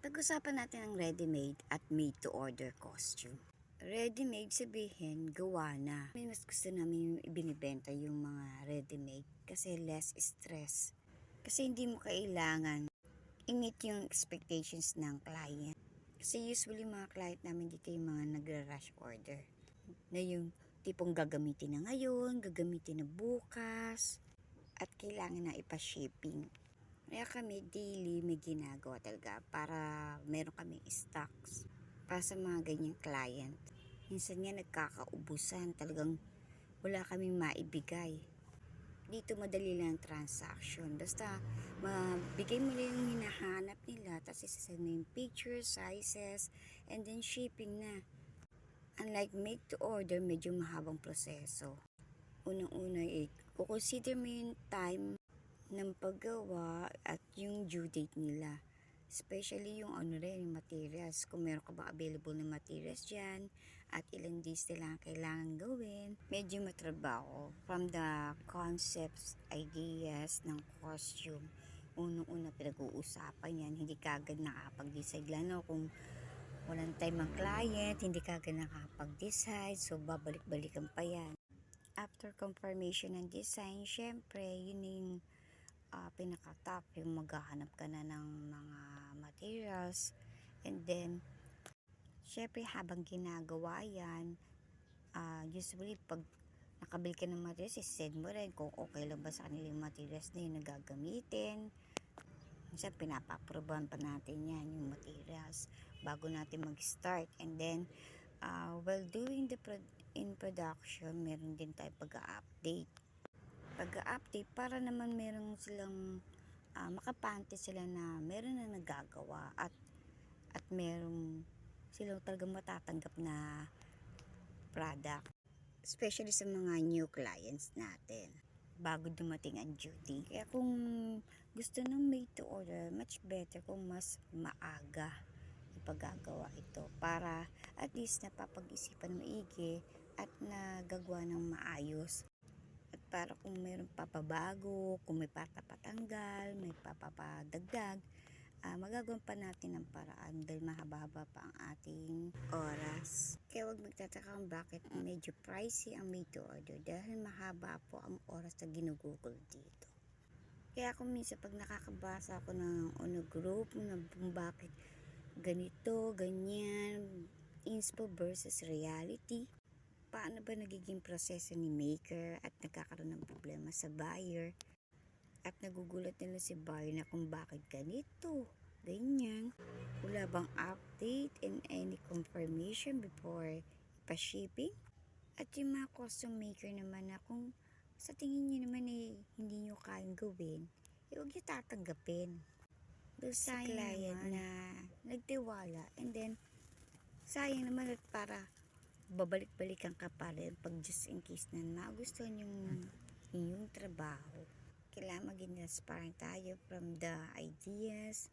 Pag-usapan natin ang ready-made at made-to-order costume. Ready-made sabihin, gawa na. Mas gusto namin yung ibinibenta yung mga ready-made kasi less stress. Kasi hindi mo kailangan i-meet yung expectations ng client. Kasi usually mga client namin dito yung mga nagra-rush order. Na yung tipong gagamitin na ngayon, gagamitin na bukas, at kailangan na ipa-shipping. Kaya kami daily may ginagawa talaga para meron kami stocks para sa mga ganyang client. Minsan nga nagkakaubusan, talagang wala kaming maibigay. Dito madali lang transaction. Basta mabigay mo lang yung hinahanap nila, tapos isasend mo yung pictures, sizes, and then shipping na. Unlike make to order, medyo mahabang proseso. Unang-una consider mo yung time ng paggawa at yung due date nila. Especially yung yung materials. Kung meron ka ba available na materials dyan at ilang days nila kailangan gawin. Medyo matrabaho from the concepts, ideas ng costume. Unang-una pinag-uusapan yan. Hindi kagad nakapag-decide lalo kung walang time ang client, hindi kagad nakapag-decide. So babalik-balikan pa yan. After confirmation ng design, syempre yun yung pinaka-top, yung maghahanap ka na ng mga materials, and then syempre habang ginagawa yan, usually pag nakabili ka ng materials, send mo rin kung okay lang ba sa kanila yung materials na yung nagagamitin. Minsan pinapa-approvean pa natin yan yung materials bago natin mag-start, and then while doing the in production, meron din tayo pag-update para naman meron silang makapante sila na meron na nagagawa at meron silang talagang matatanggap na product, especially sa mga new clients natin bago dumating ang duty. Kaya kung gusto ng made to order, much better kung mas maaga ipagagawa ito para at least napapag-isipan maigi at nagagawa ng maayos. At para kung mayroong papabago, kung may papatanggal, may papapadagdag, magagawa pa natin ng paraan dahil mahaba-haba pa ang ating oras. Kaya huwag magtataka kung bakit medyo pricey ang made to order dahil mahaba po ang oras na ginugugol dito. Kaya kung minsan pag nakakabasa ako ng group na bakit ganito, ganyan, inspo versus reality, paano ba nagiging proseso ni maker at nagkakaroon ng problema sa buyer at nagugulat nila si buyer na kung bakit ganito, ganyan, wala bang update and any confirmation before ipa-shipping. At yung mga custom maker naman na kung sa tingin nyo naman hindi nyo kayang gawin, huwag nyo tatanggapin. Doon sayang client na nagtiwala, and then sayang naman at para babalik-balikan ka pa rin pag just in case na magustuhan yung inyong trabaho. Kailangan maging transparent tayo from the ideas,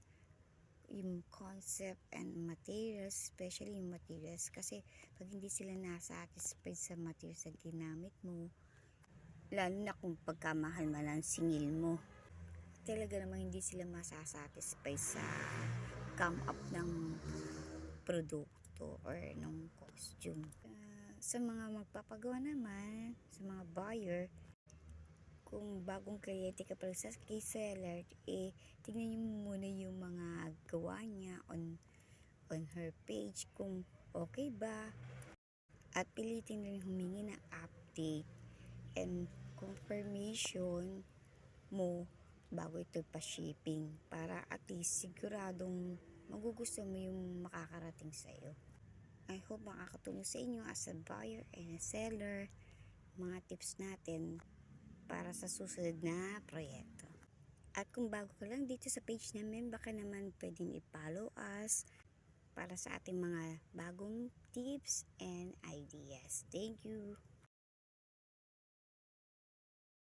yung concept and materials, especially yung materials, kasi pag hindi sila nasatisfied sa materials na ginamit mo, lalo na kung pagkamahal man ang singil mo, talaga namang hindi sila masasatisfy sa come up ng produkto or ng costume. Sa mga magpapagawa naman, sa mga buyer, kung bagong kliyente ka pala sa key seller, tingnan nyo muna yung mga gawa niya on her page kung okay ba, at pilitin rin humingi ng update and confirmation mo bago ito pa-shipping para at least siguradong magugustuhan mo yung makakarating sa iyo. I hope makakatulong sa inyo as a buyer and a seller mga tips natin para sa susunod na proyekto. At kung bago ka lang dito sa page namin, baka naman pwedeng i-follow us para sa ating mga bagong tips and ideas. Thank you!